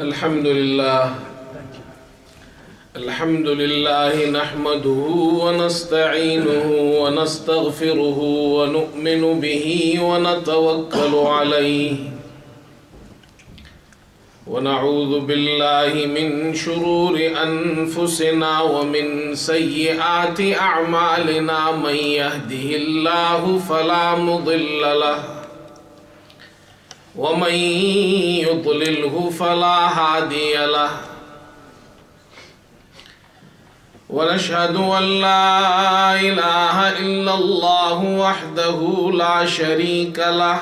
الحمد لله نحمده ونستعينه ونستغفره ونؤمن به ونتوكل عليه ونعوذ بالله من شرور أنفسنا ومن سيئات أعمالنا من يهده الله فلا مضل له ومن يضلله فلا هادي له ونشهد أن لا إله إلا الله وحده لا شريك له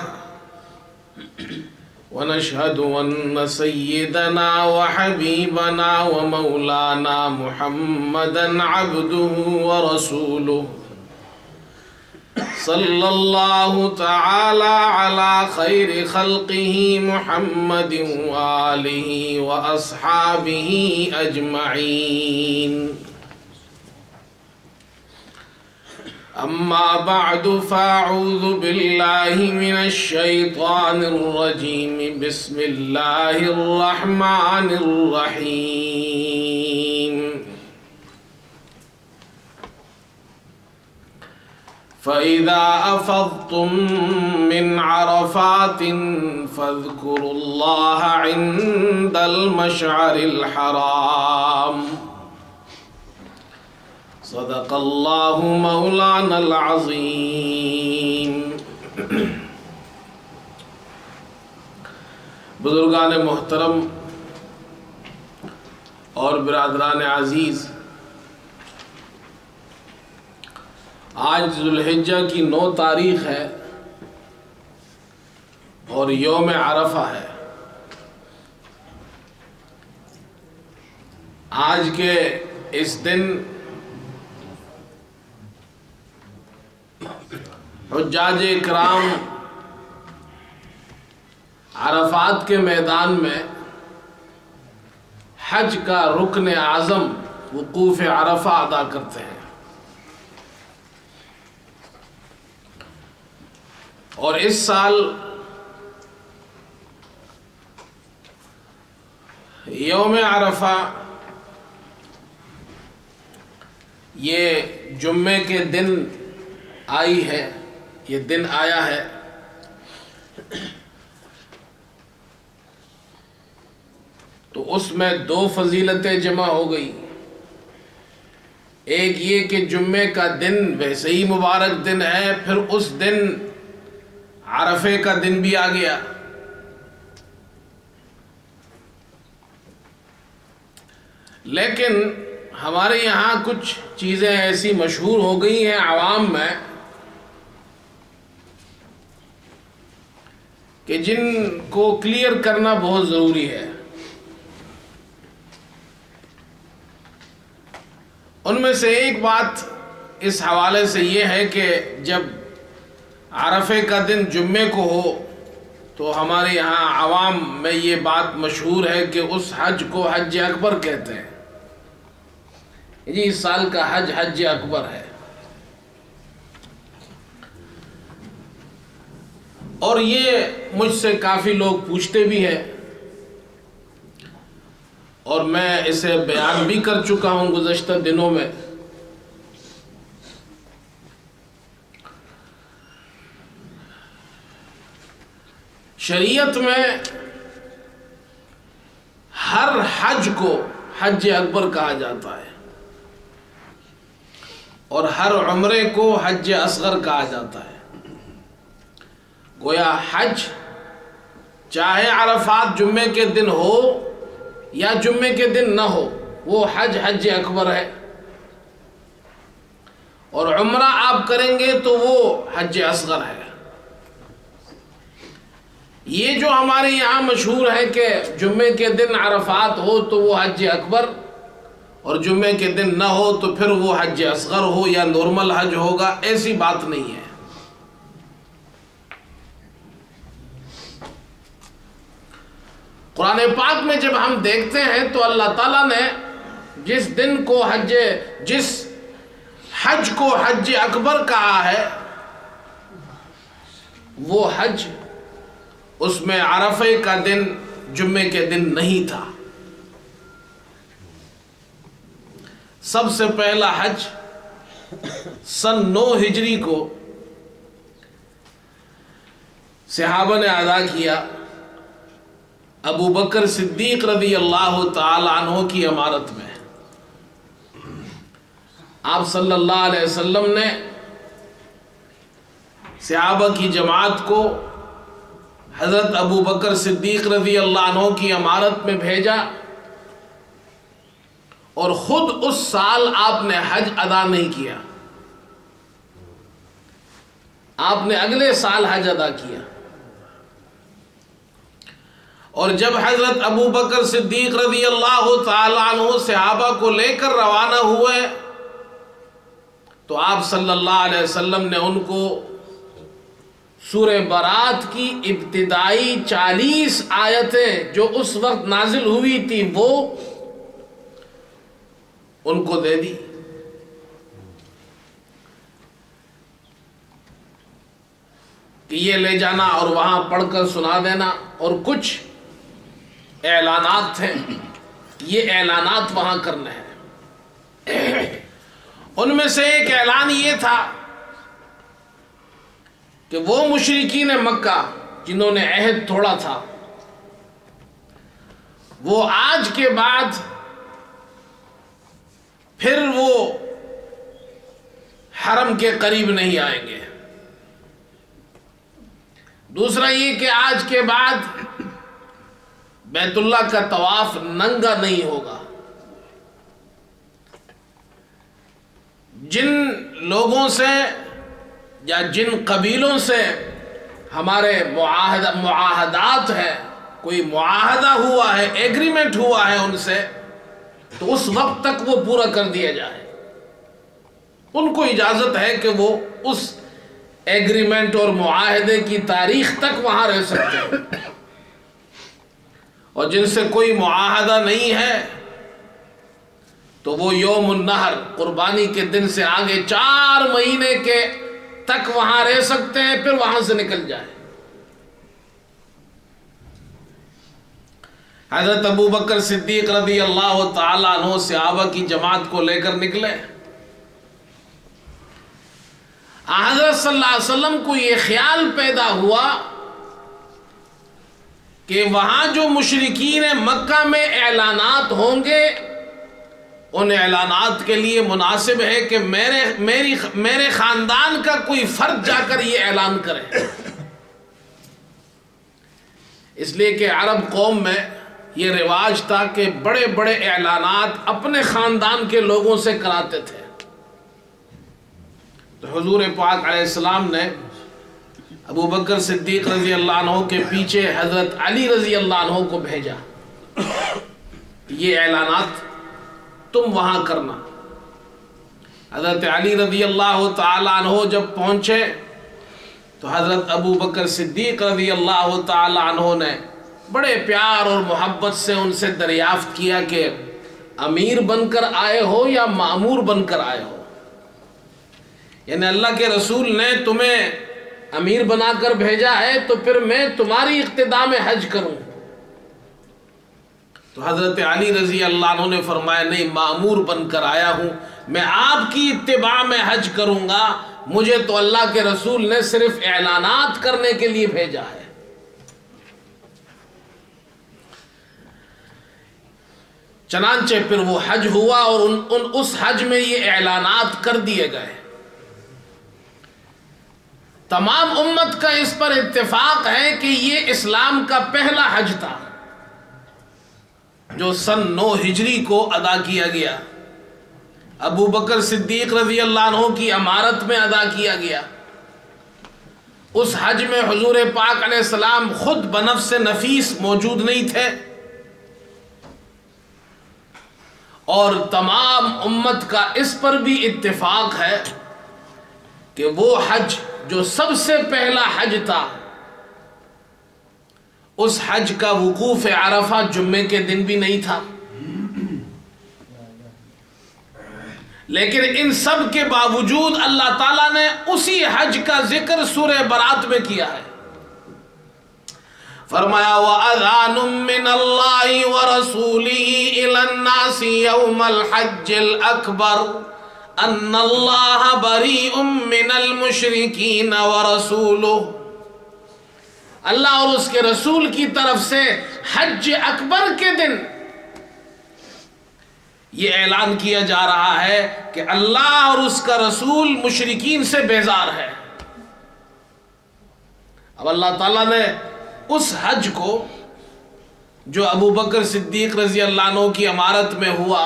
ونشهد أن سيدنا وحبيبنا ومولانا محمدا عبده ورسوله صلى الله تعالى على خير خلقه محمد وآله وأصحابه أجمعين أما بعد فأعوذ بالله من الشيطان الرجيم بسم الله الرحمن الرحيم فإذا أفضتم من عرفات فاذكروا الله عند المشعر الحرام صدق اللہ مولانا العظیم۔ بزرگان محترم اور برادران عزیز، آج ذوالحجہ کی 9 تاریخ ہے اور یوم عرفہ ہے۔ آج کے اس دن حجاج اکرام عرفات کے میدان میں حج کا رکن اعظم وقوف عرفہ ادا کرتے ہیں، اور اس سال یوم عرفہ یہ جمعے کے دن آئی ہے، یہ دن آیا ہے۔ تو اس میں 2 فضیلتیں جمع ہو گئی۔ ایک یہ کہ جمعے کا دن ویسے ہی مبارک دن ہے، پھر اس دن عرفے کا دن بھی آ گیا۔ لیکن ہمارے یہاں کچھ چیزیں ایسی مشہور ہو گئی ہیں عوام میں کہ جن کو کلیئر کرنا بہت ضروری ہے۔ ان میں سے ایک بات اس حوالے سے یہ ہے کہ جب عرفے کا دن جمعے کو ہو تو ہمارے یہاں عوام میں یہ بات مشہور ہے کہ اس حج کو حج اکبر کہتے ہیں۔ جی اس سال کا حج حج اکبر ہے، اور یہ مجھ سے کافی لوگ پوچھتے بھی ہیں، اور میں اسے بیان بھی کر چکا ہوں گزشتہ دنوں میں۔ شریعت میں ہر حج کو حج اکبر کہا جاتا ہے، اور ہر عمرے کو حج اصغر کہا جاتا ہے۔ گویا حج چاہے عرفات جمعے کے دن ہو یا جمعے کے دن نہ ہو، وہ حج حج اکبر ہے، اور عمرہ آپ کریں گے تو وہ حج اصغر ہے۔ یہ جو ہمارے یہاں مشہور ہے کہ جمعے کے دن عرفات ہو تو وہ حج اکبر، اور جمعے کے دن نہ ہو تو پھر وہ حج اصغر ہو یا نارمل حج ہوگا، ایسی بات نہیں ہے۔ قرآن پاک میں جب ہم دیکھتے ہیں تو اللہ تعالیٰ نے جس دن کو جس حج کو حج اکبر کہا ہے، وہ حج اس میں عرفے کا دن جمعے کے دن نہیں تھا۔ سب سے پہلا حج سن 9 ہجری کو صحابہ نے ادا کیا، ابو بکر صدیق رضی اللہ تعالی عنہ کی امارت میں۔ آپ صلی اللہ علیہ وسلم نے صحابہ کی جماعت کو حضرت ابو بکر صدیق رضی اللہ عنہ کی امارت میں بھیجا، اور خود اس سال آپ نے حج ادا نہیں کیا، آپ نے اگلے سال حج ادا کیا۔ اور جب حضرت ابو بکر صدیق رضی اللہ تعالی عنہ صحابہ کو لے کر روانہ ہوئے تو آپ صلی اللہ علیہ وسلم نے ان کو سورہ برات کی ابتدائی 40 آیتیں جو اس وقت نازل ہوئی تھی وہ ان کو دے دی۔ کہ یہ لے جانا اور وہاں پڑھ کر سنا دینا، اور کچھ اعلانات تھے، یہ اعلانات وہاں کرنے ہیں۔ ان میں سے ایک اعلان یہ تھا کہ وہ مشرکین مکہ جنہوں نے عہد توڑا تھا وہ آج کے بعد پھر وہ حرم کے قریب نہیں آئیں گے۔ دوسرا یہ کہ آج کے بعد بیت اللہ کا طواف ننگا نہیں ہوگا۔ جن لوگوں سے یا جن قبیلوں سے ہمارے معاہدات ہیں، کوئی معاہدہ ہوا ہے، ایگریمنٹ ہوا ہے ان سے، تو اس وقت تک وہ پورا کر دیا جائے۔ ان کو اجازت ہے کہ وہ اس ایگریمنٹ اور معاہدے کی تاریخ تک وہاں رہ سکتے ہیں، اور جن سے کوئی معاہدہ نہیں ہے تو وہ یوم النحر قربانی کے دن سے آگے 4 مہینے کے تک وہاں رہ سکتے ہیں، پھر وہاں سے نکل جائے۔ حضرت ابو بکر صدیق رضی اللہ تعالی عنہ صحابہ کی جماعت کو لے کر نکلے۔ حضرت صلی اللہ علیہ وسلم کو یہ خیال پیدا ہوا کہ وہاں جو مشرکین مکہ میں اعلانات ہوں گے، ان اعلانات کے لیے مناسب ہے کہ میرے خاندان کا کوئی فرد جا کر یہ اعلان کرے۔ اس لیے کہ عرب قوم میں یہ رواج تھا کہ بڑے بڑے اعلانات اپنے خاندان کے لوگوں سے کراتے تھے۔ تو حضور پاک علیہ السلام نے ابو بکر صدیق رضی اللہ عنہ کے پیچھے حضرت علی رضی اللہ عنہ کو بھیجا، یہ اعلانات تم وہاں کرنا۔ حضرت علی رضی اللہ تعالی عنہ جب پہنچے تو حضرت ابو بکر صدیق رضی اللہ تعالی عنہ نے بڑے پیار اور محبت سے ان سے دریافت کیا کہ امیر بن کر آئے ہو یا مامور بن کر آئے ہو؟ یعنی اللہ کے رسول نے تمہیں امیر بنا کر بھیجا ہے تو پھر میں تمہاری اقتداء میں حج کروں۔ تو حضرت علی رضی اللہ عنہ نے فرمایا نہیں، مامور بن کر آیا ہوں، میں آپ کی اتباع میں حج کروں گا، مجھے تو اللہ کے رسول نے صرف اعلانات کرنے کے لیے بھیجا ہے۔ چنانچہ پھر وہ حج ہوا، اور اس حج میں یہ اعلانات کر دیے گئے۔ تمام امت کا اس پر اتفاق ہے کہ یہ اسلام کا پہلا حج تھا جو سن 9 ہجری کو ادا کیا گیا، ابو بکر صدیق رضی اللہ عنہ کی امارت میں ادا کیا گیا۔ اس حج میں حضور پاک علیہ السلام خود بنفس نفیس موجود نہیں تھے، اور تمام امت کا اس پر بھی اتفاق ہے کہ وہ حج جو سب سے پہلا حج تھا، اس حج کا وقوف عرفہ جمعے کے دن بھی نہیں تھا۔ لیکن ان سب کے باوجود اللہ تعالیٰ نے اسی حج کا ذکر سورہ برات میں کیا ہے۔ فرمایا وَأَذَانٌ مِّنَ اللَّهِ وَرَسُولِهِ إِلَى النَّاسِ يَوْمَ الْحَجِّ الْأَكْبَرِ أَنَّ اللَّهَ بَرِيءٌ مِّنَ الْمُشْرِكِينَ وَرَسُولُهُ، اللہ اور اس کے رسول کی طرف سے حج اکبر کے دن یہ اعلان کیا جا رہا ہے کہ اللہ اور اس کا رسول مشرکین سے بیزار ہے۔ اب اللہ تعالیٰ نے اس حج کو جو ابو بکر صدیق رضی اللہ عنہ کی امارت میں ہوا،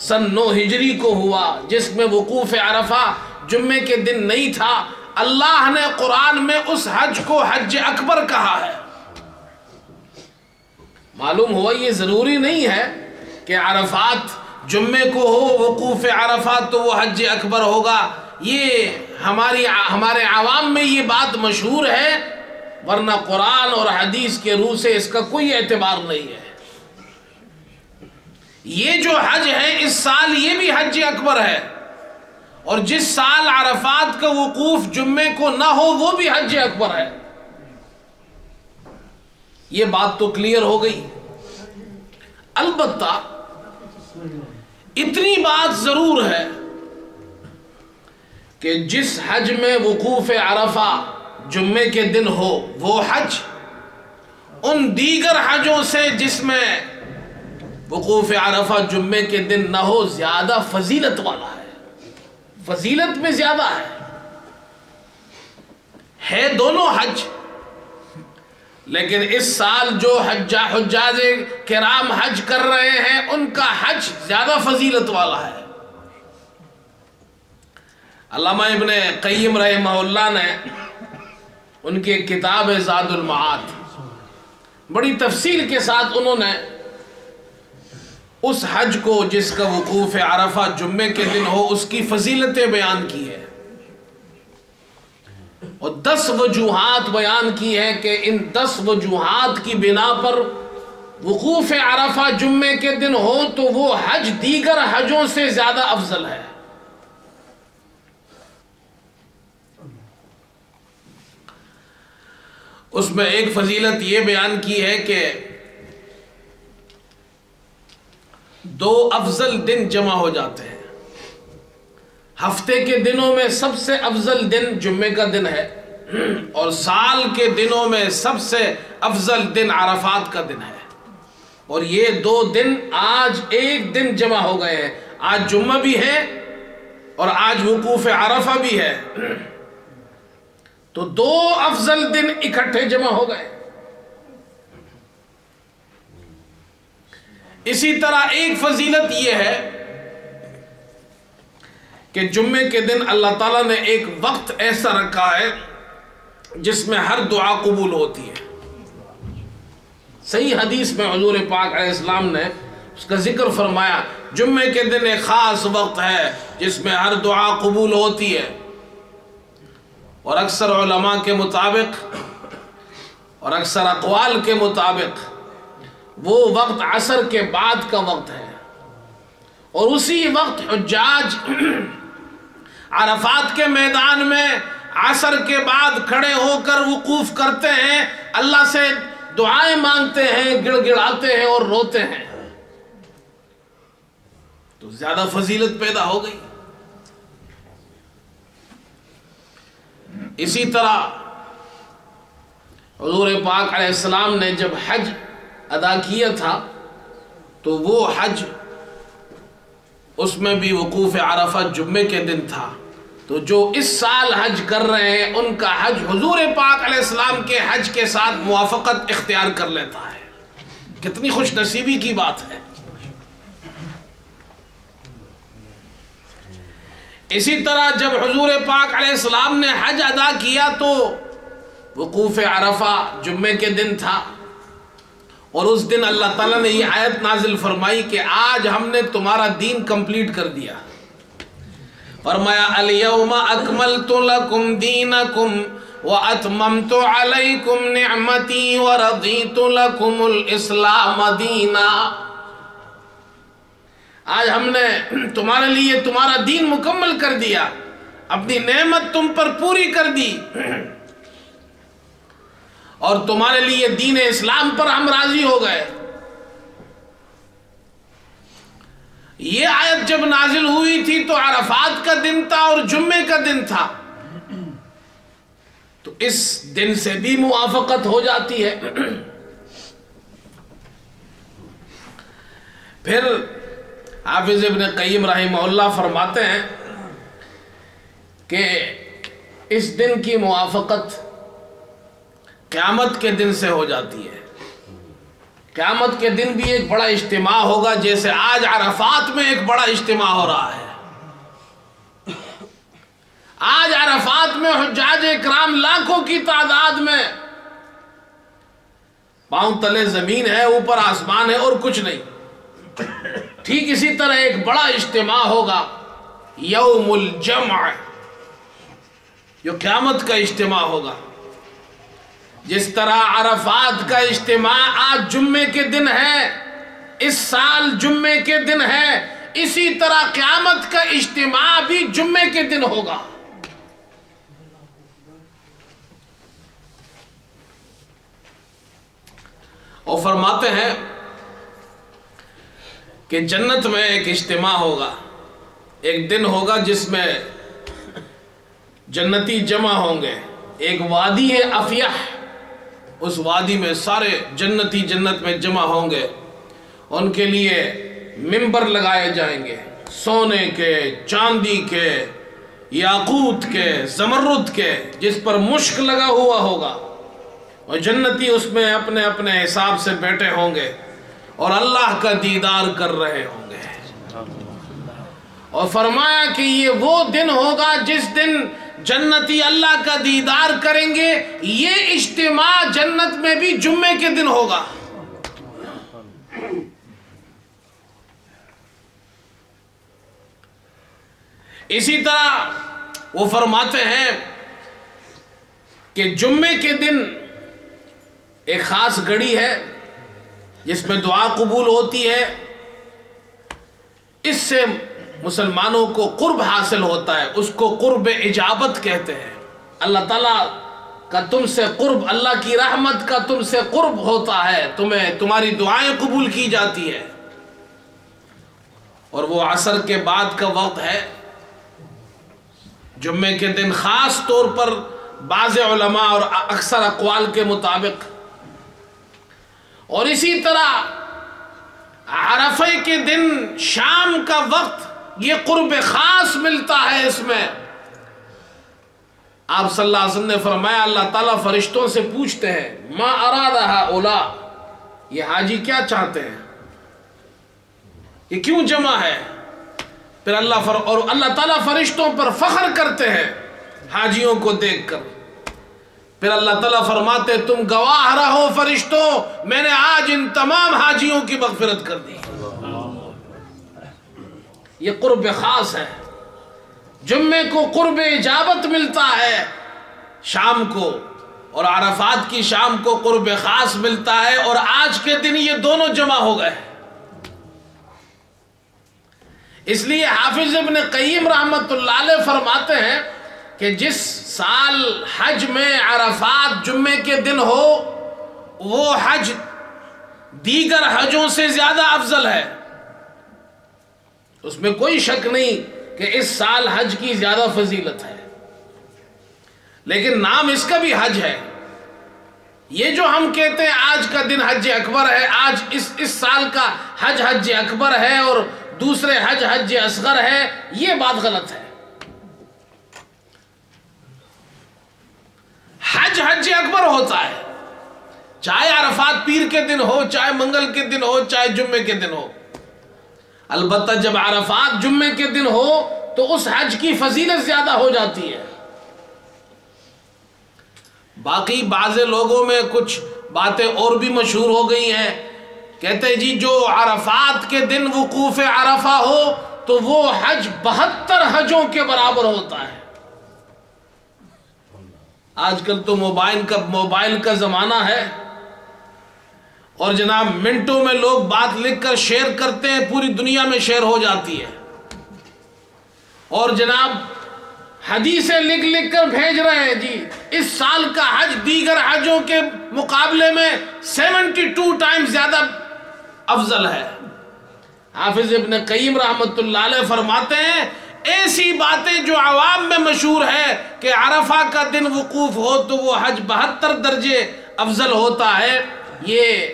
سن 9 ہجری کو ہوا، جس میں وقوف عرفہ جمعے کے دن نہیں تھا، اللہ نے قرآن میں اس حج کو حج اکبر کہا ہے۔ معلوم ہوا یہ ضروری نہیں ہے کہ عرفات جمعے کو ہو وقوف عرفہ تو وہ حج اکبر ہوگا، یہ ہمارے عوام میں یہ بات مشہور ہے، ورنہ قرآن اور حدیث کے روح سے اس کا کوئی اعتبار نہیں ہے۔ یہ جو حج ہے اس سال یہ بھی حج اکبر ہے، اور جس سال عرفات کا وقوف جمعے کو نہ ہو وہ بھی حج اکبر ہے۔ یہ بات تو کلیئر ہو گئی۔ البتہ اتنی بات ضرور ہے کہ جس حج میں وقوف عرفہ جمعے کے دن ہو وہ حج ان دیگر حجوں سے جس میں وقوف عرفہ جمعے کے دن نہ ہو زیادہ فضیلت والا ہے، فضیلت میں زیادہ ہے دونوں حج، لیکن اس سال جو حجاج کرام حج کر رہے ہیں ان کا حج زیادہ فضیلت والا ہے۔ علامہ ابن قیم رحمہ اللہ نے ان کی کتاب زاد المعاد بڑی تفصیل کے ساتھ انہوں نے اس حج کو جس کا وقوف عرفہ جمعے کے دن ہو اس کی فضیلتیں بیان کی ہے، اور 10 وجوہات بیان کی ہے کہ ان 10 وجوہات کی بنا پر وقوف عرفہ جمعے کے دن ہو تو وہ حج دیگر حجوں سے زیادہ افضل ہے۔ اس میں ایک فضیلت یہ بیان کی ہے کہ 2 افضل دن جمع ہو جاتے ہیں۔ ہفتے کے دنوں میں سب سے افضل دن جمعے کا دن ہے، اور سال کے دنوں میں سب سے افضل دن عرفات کا دن ہے، اور یہ 2 دن آج ایک دن جمع ہو گئے ہیں۔ آج جمعہ بھی ہے اور آج وقوف عرفہ بھی ہے، تو 2 افضل دن اکٹھے جمع ہو گئے۔ اسی طرح ایک فضیلت یہ ہے کہ جمعے کے دن اللہ تعالیٰ نے ایک وقت ایسا رکھا ہے جس میں ہر دعا قبول ہوتی ہے۔ صحیح حدیث میں حضور پاک علیہ السلام نے اس کا ذکر فرمایا، جمعے کے دن ایک خاص وقت ہے جس میں ہر دعا قبول ہوتی ہے، اور اکثر علماء کے مطابق اور اکثر اقوال کے مطابق وہ وقت عصر کے بعد کا وقت ہے، اور اسی وقت حجاج عرفات کے میدان میں عصر کے بعد کھڑے ہو کر وقوف کرتے ہیں، اللہ سے دعائیں مانگتے ہیں، گڑ گڑاتے ہیں اور روتے ہیں، تو زیادہ فضیلت پیدا ہو گئی۔ اسی طرح حضور پاک علیہ السلام نے جب حج ادا کیا تھا تو وہ حج اس میں بھی وقوف عرفہ جمعے کے دن تھا، تو جو اس سال حج کر رہے ہیں ان کا حج حضور پاک علیہ السلام کے حج کے ساتھ موافقت اختیار کر لیتا ہے۔ کتنی خوش نصیبی کی بات ہے۔ اسی طرح جب حضور پاک علیہ السلام نے حج ادا کیا تو وقوف عرفہ جمعے کے دن تھا، اور اس دن اللہ تعالیٰ نے یہ آیت نازل فرمائی کہ آج ہم نے تمہارا دین کمپلیٹ کر دیا۔ فرمایا الیوم اکملت لکم دینکم واتممت علیکم نعمتی ورضیت لکم الاسلام دینا۔ آج ہم نے تمہارے لیے تمہارا دین مکمل کر دیا، اپنی نعمت تم پر پوری کر دی، اور تمہارے لیے دین اسلام پر ہم راضی ہو گئے. یہ آیت جب نازل ہوئی تھی تو عرفات کا دن تھا اور جمعے کا دن تھا، تو اس دن سے بھی موافقت ہو جاتی ہے. پھر حافظ ابن قیم رحمہ اللہ فرماتے ہیں کہ اس دن کی موافقت قیامت کے دن سے ہو جاتی ہے. قیامت کے دن بھی ایک بڑا اجتماع ہوگا، جیسے آج عرفات میں ایک بڑا اجتماع ہو رہا ہے. آج عرفات میں حجاج اکرام لاکھوں کی تعداد میں، پاؤں تلے زمین ہے، اوپر آسمان ہے اور کچھ نہیں. ٹھیک اسی طرح ایک بڑا اجتماع ہوگا یوم الجمع، جو قیامت کا اجتماع ہوگا. جس طرح عرفات کا اجتماع آج جمعے کے دن ہے، اس سال جمعے کے دن ہے، اسی طرح قیامت کا اجتماع بھی جمعے کے دن ہوگا. اور فرماتے ہیں کہ جنت میں ایک اجتماع ہوگا، ایک دن ہوگا جس میں جنتی جمع ہوں گے. ایک وادی ہے افیح، اس وادی میں سارے جنتی جنت میں جمع ہوں گے. ان کے لیے منبر لگائے جائیں گے، سونے کے، چاندی کے، یاقوت کے، زمرد کے، جس پر مشک لگا ہوا ہوگا. اور جنتی اس میں اپنے اپنے حساب سے بیٹھے ہوں گے اور اللہ کا دیدار کر رہے ہوں گے. اور فرمایا کہ یہ وہ دن ہوگا جس دن جنتی اللہ کا دیدار کریں گے. یہ اجتماع جنت میں بھی جمعے کے دن ہوگا. اسی طرح وہ فرماتے ہیں کہ جمعے کے دن ایک خاص گھڑی ہے جس میں دعا قبول ہوتی ہے. اس سے مسلمانوں کو قرب حاصل ہوتا ہے، اس کو قرب اجابت کہتے ہیں. اللہ تعالیٰ کا تم سے قرب، اللہ کی رحمت کا تم سے قرب ہوتا ہے، تمہاری دعائیں قبول کی جاتی ہے. اور وہ عصر کے بعد کا وقت ہے جمعے کے دن، خاص طور پر بعض علماء اور اکثر اقوال کے مطابق. اور اسی طرح عرفے کے دن شام کا وقت یہ قرب خاص ملتا ہے. اس میں آپ صلی اللہ علیہ وسلم نے فرمایا اللہ تعالیٰ فرشتوں سے پوچھتے ہیں ما اراد ہؤلاء، یہ حاجی کیا چاہتے ہیں، یہ کیوں جمع ہے. پھر اللہ تعالیٰ فرشتوں پر فخر کرتے ہیں حاجیوں کو دیکھ کر. پھر اللہ تعالیٰ فرماتے تم گواہ رہو فرشتوں، میں نے آج ان تمام حاجیوں کی مغفرت کر دی. یہ قرب خاص ہے. جمعے کو قرب اجابت ملتا ہے شام کو، اور عرفات کی شام کو قرب خاص ملتا ہے. اور آج کے دن یہ دونوں جمع ہو گئے. اس لیے حافظ ابن قیم رحمت اللہ علیہ فرماتے ہیں کہ جس سال حج میں عرفات جمعے کے دن ہو، وہ حج دیگر حجوں سے زیادہ افضل ہے. اس میں کوئی شک نہیں کہ اس سال حج کی زیادہ فضیلت ہے، لیکن نام اس کا بھی حج ہے. یہ جو ہم کہتے ہیں آج کا دن حج اکبر ہے، آج اس سال کا حج اکبر ہے اور دوسرے حج اصغر ہے، یہ بات غلط ہے. حج اکبر ہوتا ہے، چاہے عرفات پیر کے دن ہو، چاہے منگل کے دن ہو، چاہے جمعے کے دن ہو. البتہ جب عرفات جمعے کے دن ہو تو اس حج کی فضیلت زیادہ ہو جاتی ہے. باقی بعض لوگوں میں کچھ باتیں اور بھی مشہور ہو گئی ہیں. کہتے جی جو عرفات کے دن وقوف عرفہ ہو تو وہ حج 72 حجوں کے برابر ہوتا ہے. آج کل تو موبائل کا زمانہ ہے، اور جناب منٹوں میں لوگ بات لکھ کر شیئر کرتے ہیں، پوری دنیا میں شیئر ہو جاتی ہے. اور جناب حدیثیں لکھ لکھ کر بھیج رہے ہیں جی اس سال کا حج دیگر حجوں کے مقابلے میں 72 ٹائمز زیادہ افضل ہے۔ حافظ ابن قیم رحمۃ اللہ علیہ فرماتے ہیں ایسی باتیں جو عوام میں مشہور ہے کہ عرفہ کا دن وقوف ہو تو وہ حج 72 درجے افضل ہوتا ہے، یہ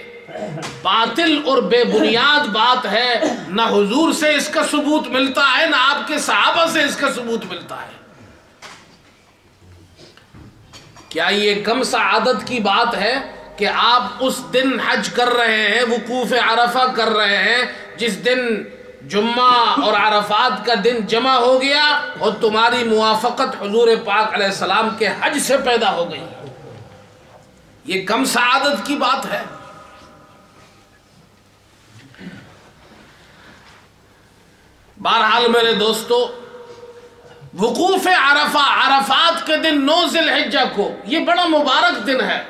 باطل اور بے بنیاد بات ہے۔ نہ حضور سے اس کا ثبوت ملتا ہے، نہ آپ کے صحابہ سے اس کا ثبوت ملتا ہے۔ کیا یہ کم سعادت کی بات ہے کہ آپ اس دن حج کر رہے ہیں، وقوف عرفہ کر رہے ہیں جس دن جمعہ اور عرفات کا دن جمع ہو گیا اور تمہاری موافقت حضور پاک علیہ السلام کے حج سے پیدا ہو گئی؟ یہ کم سعادت کی بات ہے؟ بہرحال میرے دوستو، وقوف عرفہ، عرفات کے دن 9 ذی الحجہ کو، یہ بڑا مبارک دن ہے۔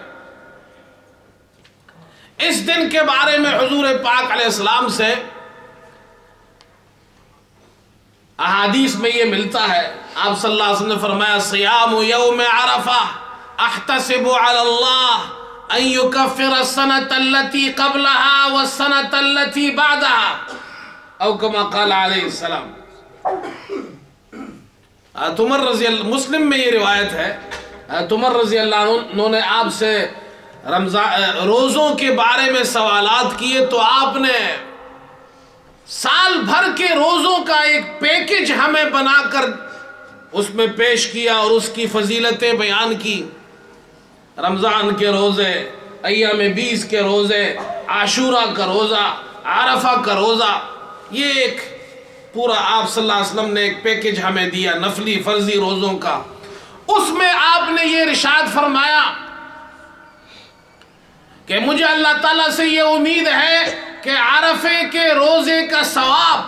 اس دن کے بارے میں حضور پاک علیہ السلام سے احادیث میں یہ ملتا ہے، آپ صلی اللہ علیہ وسلم نے فرمایا صیام یوم عرفہ احتسب علی اللہ ان یکفر السنة التي قبلها والسنة التي بعدها او کما قال علیہ السلام۔ عمر رضی اللہ، مسلم میں یہ روایت ہے، عمر رضی اللہ عنہ نے آپ سے روزوں کے بارے میں سوالات کیے تو آپ نے سال بھر کے روزوں کا ایک پیکج ہمیں بنا کر اس میں پیش کیا اور اس کی فضیلتیں بیان کی۔ رمضان کے روزے، ایام 20 کے روزے، عاشورہ کا روزہ، عرفہ کا روزہ، یہ ایک پورا آپ صلی اللہ علیہ وسلم نے ایک پیکج ہمیں دیا نفلی فرضی روزوں کا۔ اس میں آپ نے یہ ارشاد فرمایا کہ مجھے اللہ تعالیٰ سے یہ امید ہے کہ عرفے کے روزے کا ثواب،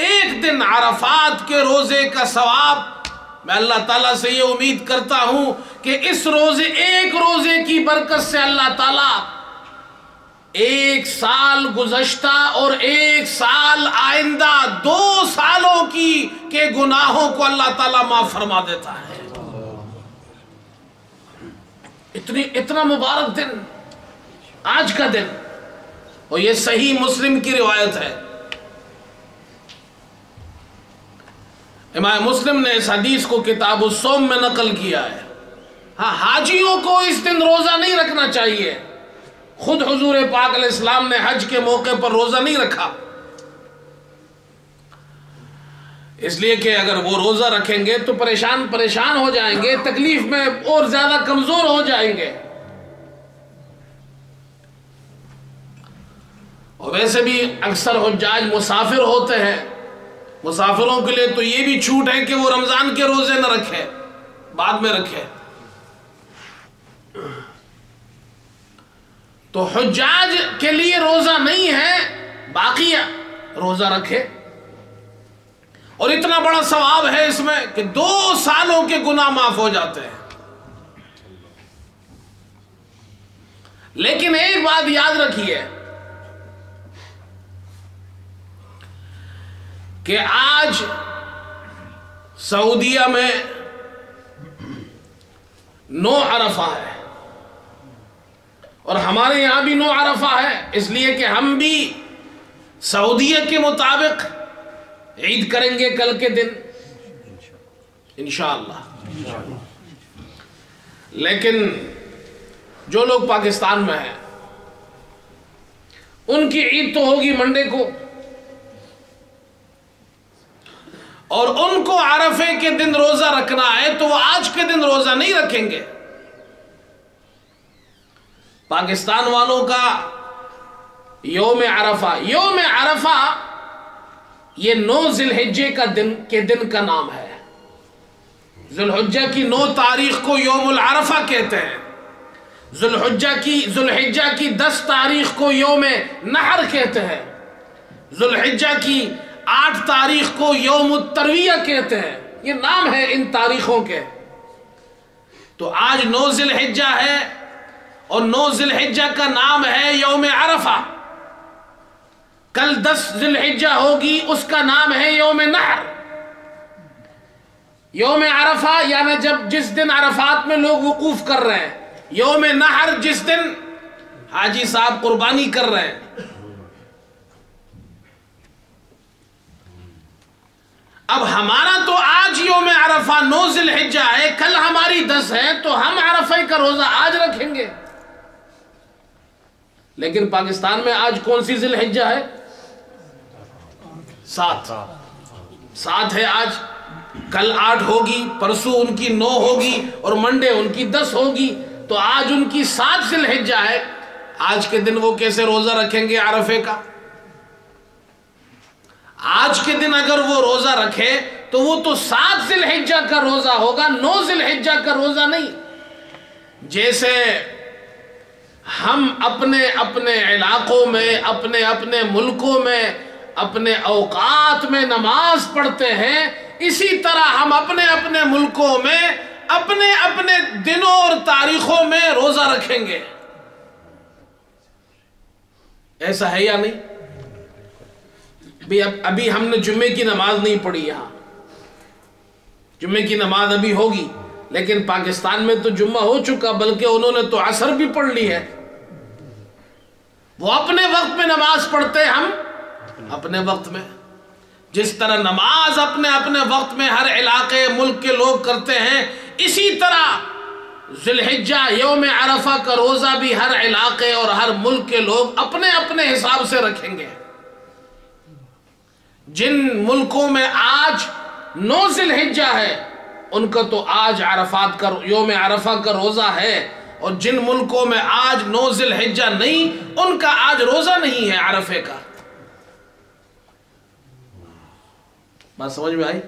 ایک دن عرفات کے روزے کا ثواب، میں اللہ تعالیٰ سے یہ امید کرتا ہوں کہ اس روزے، ایک روزے کی برکت سے اللہ تعالیٰ 1 سال گزشتہ اور 1 سال آئندہ 2 سالوں کے گناہوں کو اللہ تعالیٰ معاف فرما دیتا ہے۔ اتنا مبارک دن آج کا دن، اور یہ صحیح مسلم کی روایت ہے۔ امام مسلم نے اس حدیث کو کتاب الصوم میں نقل کیا ہے۔ ہاں، حاجیوں کو اس دن روزہ نہیں رکھنا چاہیے، خود حضور پاک علیہ السلام نے حج کے موقع پر روزہ نہیں رکھا، اس لیے کہ اگر وہ روزہ رکھیں گے تو پریشان ہو جائیں گے، تکلیف میں اور زیادہ کمزور ہو جائیں گے۔ اور ویسے بھی اکثر حجاج مسافر ہوتے ہیں، مسافروں کے لیے تو یہ بھی چھوٹ ہے کہ وہ رمضان کے روزے نہ رکھے، بعد میں رکھے۔ تو حجاج کے لیے روزہ نہیں ہے، باقی روزہ رکھے، اور اتنا بڑا ثواب ہے اس میں کہ 2 سالوں کے گناہ معاف ہو جاتے ہیں۔ لیکن ایک بات یاد رکھیے کہ آج سعودیہ میں 9 عرفہ ہے اور ہمارے یہاں بھی 9 عرفہ ہے، اس لیے کہ ہم بھی سعودیہ کے مطابق عید کریں گے کل کے دن انشاءاللہ۔ لیکن جو لوگ پاکستان میں ہیں ان کی عید تو ہوگی منڈے کو، اور ان کو عرفے کے دن روزہ رکھنا ہے تو وہ آج کے دن روزہ نہیں رکھیں گے۔ پاکستان والوں کا یوم عرفہ یہ 9 ذی الحجہ کے دن کا نام ہے۔ ذی الحجہ کی 9 تاریخ کو یوم العرفہ کہتے ہیں، ذی الحجہ کی 10 تاریخ کو یوم نحر کہتے ہیں، ذی الحجہ کی 8 تاریخ کو یوم الترویہ کہتے ہیں۔ یہ نام ہے ان تاریخوں کے۔ تو آج 9 ذی الحجہ ہے اور 9 ذی الحجہ کا نام ہے یوم عرفہ۔ کل 10 ذی الحجہ ہوگی، اس کا نام ہے یوم نحر۔ یوم عرفہ یعنی جس دن عرفات میں لوگ وقوف کر رہے ہیں، یوم نحر جس دن حاجی صاحب قربانی کر رہے ہیں۔ اب ہمارا تو آج یوم عرفہ 9 ذی الحجہ ہے، کل ہماری 10 ہے، تو ہم عرفہ کا روزہ آج رکھیں گے۔ لیکن پاکستان میں آج کون سی ذی الحجہ ہے؟ 7 ہے آج، کل 8 ہوگی، پرسوں ان کی 9 ہوگی اور منڈے ان کی 10 ہوگی، تو آج ان کی 7 ذی الحجہ ہے۔ آج کے دن وہ کیسے روزہ رکھیں گے عرفے کا؟ آج کے دن اگر وہ روزہ رکھے تو وہ تو 7 ذی الحجہ کا روزہ ہوگا، 9 ذی الحجہ کا روزہ نہیں۔ جیسے ہم اپنے اپنے علاقوں میں، اپنے اپنے ملکوں میں، اپنے اوقات میں نماز پڑھتے ہیں، اسی طرح ہم اپنے اپنے ملکوں میں اپنے اپنے دنوں اور تاریخوں میں روزہ رکھیں گے۔ ایسا ہے یا نہیں؟ ابھی ہم نے جمعے کی نماز نہیں پڑھی یہاں، جمعے کی نماز ابھی ہوگی، لیکن پاکستان میں تو جمعہ ہو چکا، بلکہ انہوں نے تو عصر بھی پڑھ لی ہے۔ وہ اپنے وقت میں نماز پڑھتے، ہم اپنے وقت میں۔ جس طرح نماز اپنے اپنے وقت میں ہر علاقے ملک کے لوگ کرتے ہیں، اسی طرح ذی الحجہ یوم عرفہ کا روزہ بھی ہر علاقے اور ہر ملک کے لوگ اپنے اپنے حساب سے رکھیں گے۔ جن ملکوں میں آج 9 ذی الحجہ ہے، ان کا تو آج عرفات کا یوم عرفہ کا روزہ ہے، اور جن ملکوں میں آج 9 ذی الحجہ نہیں، ان کا آج روزہ نہیں ہے عرفے کا۔ بات سمجھ میں آئی؟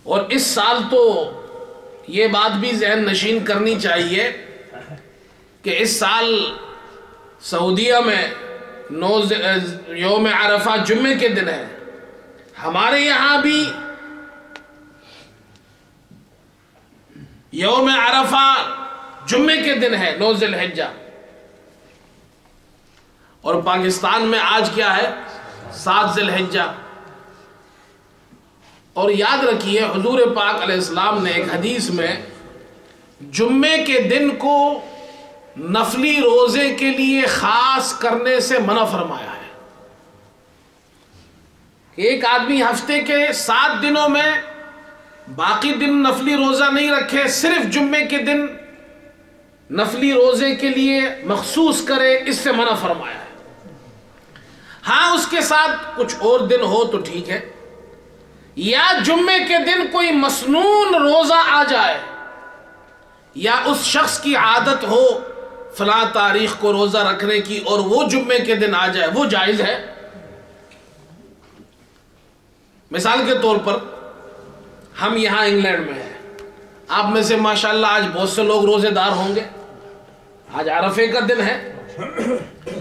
اور اس سال تو یہ بات بھی ذہن نشین کرنی چاہیے کہ اس سال سعودیہ میں یوم عرفہ جمعے کے دن ہے، ہمارے یہاں بھی یوم عرفہ جمعے کے دن ہے 9 ذی الحجہ، اور پاکستان میں آج کیا ہے؟ 7 ذی الحجہ۔ اور یاد رکھیے حضور پاک علیہ السلام نے ایک حدیث میں جمعے کے دن کو نفلی روزے کے لیے خاص کرنے سے منع فرمایا ہے کہ ایک آدمی ہفتے کے 7 دنوں میں باقی دن نفلی روزہ نہیں رکھے، صرف جمعے کے دن نفلی روزے کے لیے مخصوص کرے، اس سے منع فرمایا ہے۔ ہاں اس کے ساتھ کچھ اور دن ہو تو ٹھیک ہے، یا جمعے کے دن کوئی مسنون روزہ آ جائے، یا اس شخص کی عادت ہو فلاں تاریخ کو روزہ رکھنے کی اور وہ جمعے کے دن آ جائے، وہ جائز ہے۔ مثال کے طور پر ہم یہاں انگلینڈ میں ہیں، آپ میں سے ماشاءاللہ آج بہت سے لوگ روزے دار ہوں گے، آج عرفے کا دن ہے،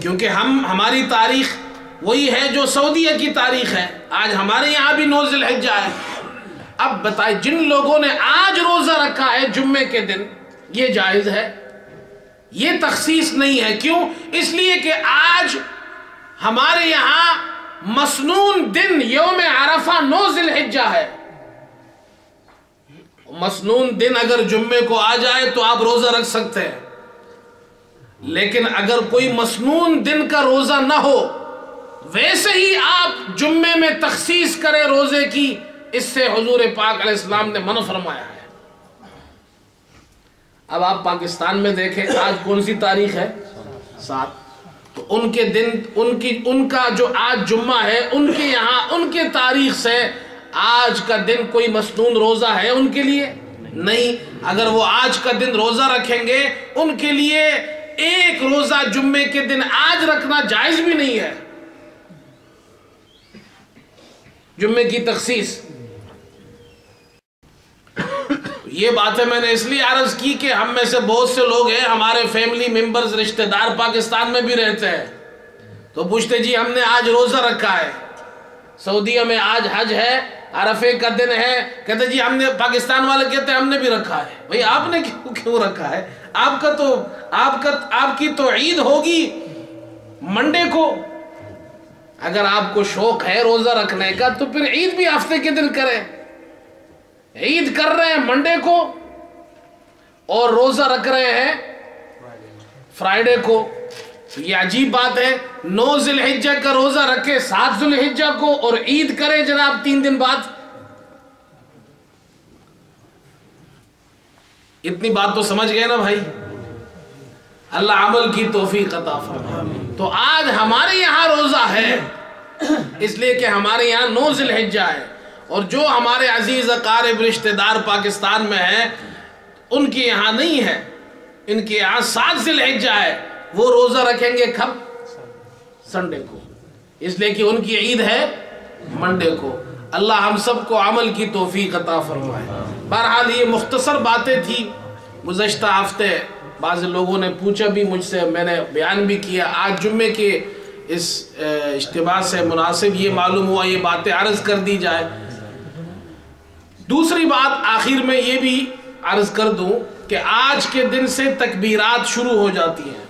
کیونکہ ہماری تاریخ وہی ہے جو سعودیہ کی تاریخ ہے، آج ہمارے یہاں بھی 9 ذی الحجہ ہے۔ اب بتائیں جن لوگوں نے آج روزہ رکھا ہے جمعے کے دن، یہ جائز ہے، یہ تخصیص نہیں ہے۔ کیوں؟ اس لیے کہ آج ہمارے یہاں مسنون دن یوم عرفہ 9 ذی الحجہ ہے۔ مسنون دن اگر جمعے کو آ جائے تو آپ روزہ رکھ سکتے ہیں، لیکن اگر کوئی مسنون دن کا روزہ نہ ہو، ویسے ہی آپ جمعے میں تخصیص کرے روزے کی، اس سے حضور پاک علیہ السلام نے منع فرمایا ہے۔ اب آپ پاکستان میں دیکھیں آج کون سی تاریخ ہے؟ 7۔ تو ان کے دن ان کا جو آج جمعہ ہے، ان کے یہاں ان کے تاریخ سے آج کا دن کوئی مسنون روزہ ہے ان کے لیے نہیں۔ اگر وہ آج کا دن روزہ رکھیں گے، ان کے لیے ایک روزہ جمعے کے دن آج رکھنا جائز بھی نہیں ہے۔ جمعے کی تخصیص، یہ باتیں میں نے اس لیے عرض کی کہ ہم میں سے بہت سے لوگ ہیں، ہمارے فیملی ممبرز رشتہ دار پاکستان میں بھی رہتے ہیں، تو پوچھتے جی ہم نے آج روزہ رکھا ہے، سعودیہ میں آج حج ہے، عرفے کا دن ہے، کہتے جی ہم نے، پاکستان والے کہتے ہیں ہم نے بھی رکھا ہے۔ بھئی آپ نے کیوں رکھا ہے؟ آپ کی تو عید ہوگی منڈے کو، اگر آپ کو شوق ہے روزہ رکھنے کا تو پھر عید بھی ہفتے کے دن کریں. عید کر رہے ہیں منڈے کو اور روزہ رکھ رہے ہیں فرائیڈے کو. یہ عجیب بات ہے. 9 ذی الحجہ کا روزہ رکھے 7 ذی الحجہ کو اور عید کرے جناب 3 دن بعد. اتنی بات تو سمجھ گئے نا بھائی. اللہ عمل کی توفیق عطا فرمائے. تو آج ہمارے یہاں روزہ ہے اس لیے کہ ہمارے یہاں 9 ذی الحجہ ہے, اور جو ہمارے عزیز اقارب رشتہ دار پاکستان میں ہیں ان کے یہاں نہیں ہے. ان کے یہاں 7 ذی الحجہ ہے. وہ روزہ رکھیں گے کب؟ سنڈے کو, اس لیے کہ ان کی عید ہے منڈے کو. اللہ ہم سب کو عمل کی توفیق عطا فرمائے. بہرحال یہ مختصر باتیں تھی. گزشتہ ہفتے بعض لوگوں نے پوچھا بھی مجھ سے, میں نے بیان بھی کیا. آج جمعے کے اس اجتماع سے مناسب یہ معلوم ہوا یہ باتیں عرض کر دی جائے. دوسری بات آخر میں یہ بھی عرض کر دوں کہ آج کے دن سے تکبیرات شروع ہو جاتی ہیں.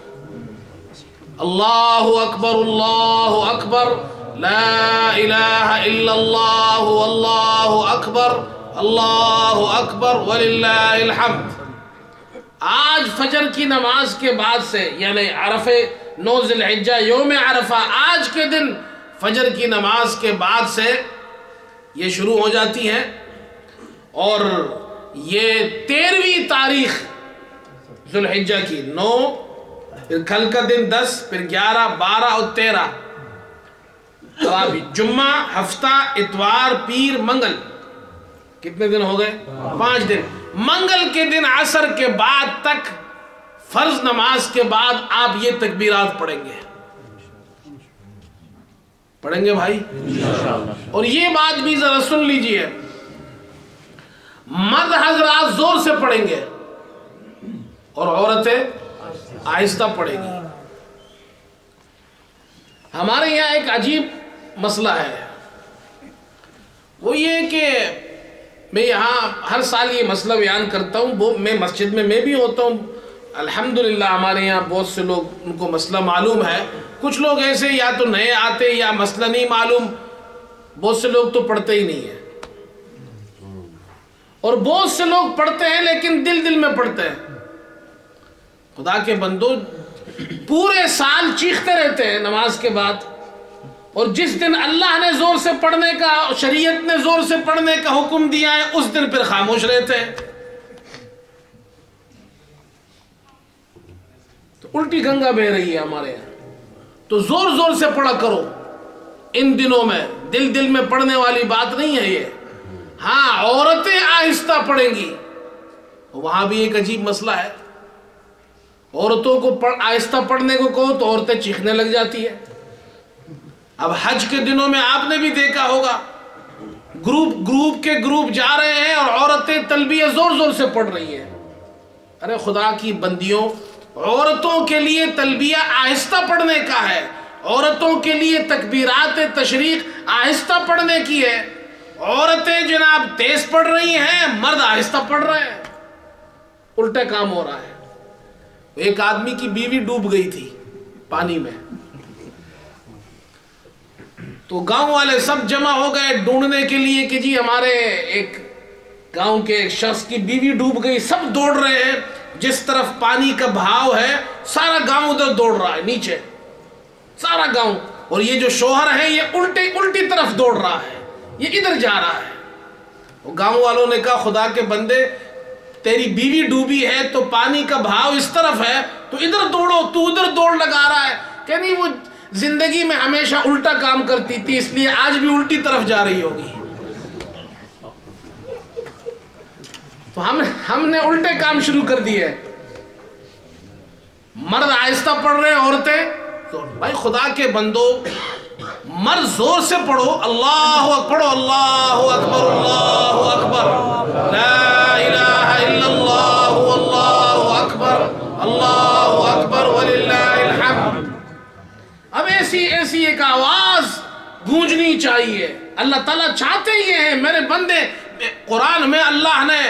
اللہ اکبر اللہ اکبر, لا الہ الا اللہ واللہ اکبر, اللہ اکبر وللہ الحمد. آج فجر کی نماز کے بعد سے, یعنی عرفے 9 ذی الحجہ یوم عرفہ, آج کے دن فجر کی نماز کے بعد سے یہ شروع ہو جاتی ہیں. اور یہ 13ویں تاریخ ذی الحجہ کی 9, پھر کل کا دن 10, پھر 11, 12 اور 13. جمعہ, ہفتہ, اتوار, پیر, منگل. کتنے دن ہو گئے؟ 5 دن. منگل کے دن عصر کے بعد تک فرض نماز کے بعد آپ یہ تکبیرات پڑھیں گے. پڑھیں گے بھائی اور یہ بات بھی ذرا سن لیجئے, مرد حضرات زور سے پڑھیں گے اور عورتیں آہستہ پڑھیں گی. ہمارے یہاں ایک عجیب مسئلہ ہے, وہ یہ کہ میں یہاں ہر سال یہ مسئلہ بیان کرتا ہوں. میں مسجد میں بھی ہوتا ہوں. الحمدللہ ہمارے یہاں بہت سے لوگ ان کو مسئلہ معلوم ہے. کچھ لوگ ایسے یا تو نئے آتے یا مسئلہ نہیں معلوم. بہت سے لوگ تو پڑھتے ہی نہیں ہیں, اور بہت سے لوگ پڑھتے ہیں لیکن دل میں پڑھتے ہیں. خدا کے بندو, پورے سال چیختے رہتے ہیں نماز کے بعد, اور جس دن اللہ نے زور سے پڑھنے کا, شریعت نے زور سے پڑھنے کا حکم دیا ہے, اس دن پھر خاموش رہتے ہیں. تو الٹی گنگا بہ رہی ہے ہمارے یہاں. تو زور سے پڑھا کرو ان دنوں میں. دل میں پڑھنے والی بات نہیں ہے یہ. ہاں, عورتیں آہستہ پڑھیں گی. وہاں بھی ایک عجیب مسئلہ ہے. عورتوں کو آہستہ پڑھنے کو کہو تو عورتیں چیخنے لگ جاتی ہے. اب حج کے دنوں میں آپ نے بھی دیکھا ہوگا, گروپ کے گروپ جا رہے ہیں اور عورتیں تلبیہ زور سے پڑھ رہی ہیں. ارے خدا کی بندیوں, عورتوں کے لیے تلبیہ آہستہ پڑھنے کا ہے. عورتوں کے لیے تکبیرات تشریق آہستہ پڑھنے کی ہے. عورتیں جناب تیز پڑھ رہی ہیں, مرد آہستہ پڑھ رہے ہیں. الٹا کام ہو رہا ہے. ایک آدمی کی بیوی ڈوب گئی تھی پانی میں, تو گاؤں والے سب جمع ہو گئے ڈھونڈنے کے لیے کہ جی ہمارے ایک گاؤں کے ایک شخص کی بیوی ڈوب گئی. سب دوڑ رہے ہیں, جس طرف پانی کا بہاؤ ہے سارا گاؤں ادھر دوڑ رہا ہے, نیچے سارا گاؤں. اور یہ جو شوہر ہے یہ الٹی طرف دوڑ رہا ہے, یہ ادھر جا رہا ہے. گاؤں والوں نے کہا خدا کے بندے, تیری بیوی ڈوبی ہے تو پانی کا بہاؤ اس طرف ہے, تو ادھر دوڑو, تو ادھر دوڑ لگا رہا ہے. کہ نہیں, وہ زندگی میں ہمیشہ الٹا کام کرتی تھی, اس لیے آج بھی الٹی طرف جا رہی ہوگی. تو ہم نے الٹے کام شروع کر دیے. مرد آہستہ پڑھ رہے ہیں, عورتیں تو بھائی خدا کے بندو, مرد زور سے پڑھو, اللہ اکبر, اللہ اکبر, اللہ اکبر, لا الہ الا اللہ واللہ اکبر, اللہ اکبر وللہ الحمد. اب ایسی ایک آواز گونجنی چاہیے. اللہ تعالیٰ چاہتے یہ ہیں میرے بندے. قرآن میں اللہ نے,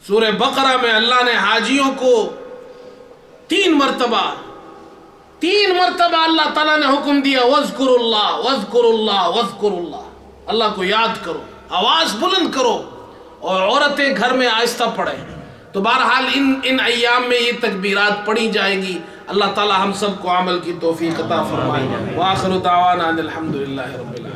سورہ بقرہ میں اللہ نے حاجیوں کو 3 3 مرتبہ اللہ تعالیٰ نے حکم دیا وَاذْكُرُ اللَّهَ وَاذْكُرُ اللَّهَ وَاذْكُرُ اللَّهَ، اللہ کو یاد کرو، آواز بلند کرو، اور عورتیں گھر میں آہستہ پڑھیں۔ تو بہرحال ان ایام میں یہ تکبیرات پڑھی جائیں گی۔ اللہ تعالیٰ ہم سب کو عمل کی توفیق عطا فرمائے۔ وآخر دعوانا ان الحمدللہ رب العالمین۔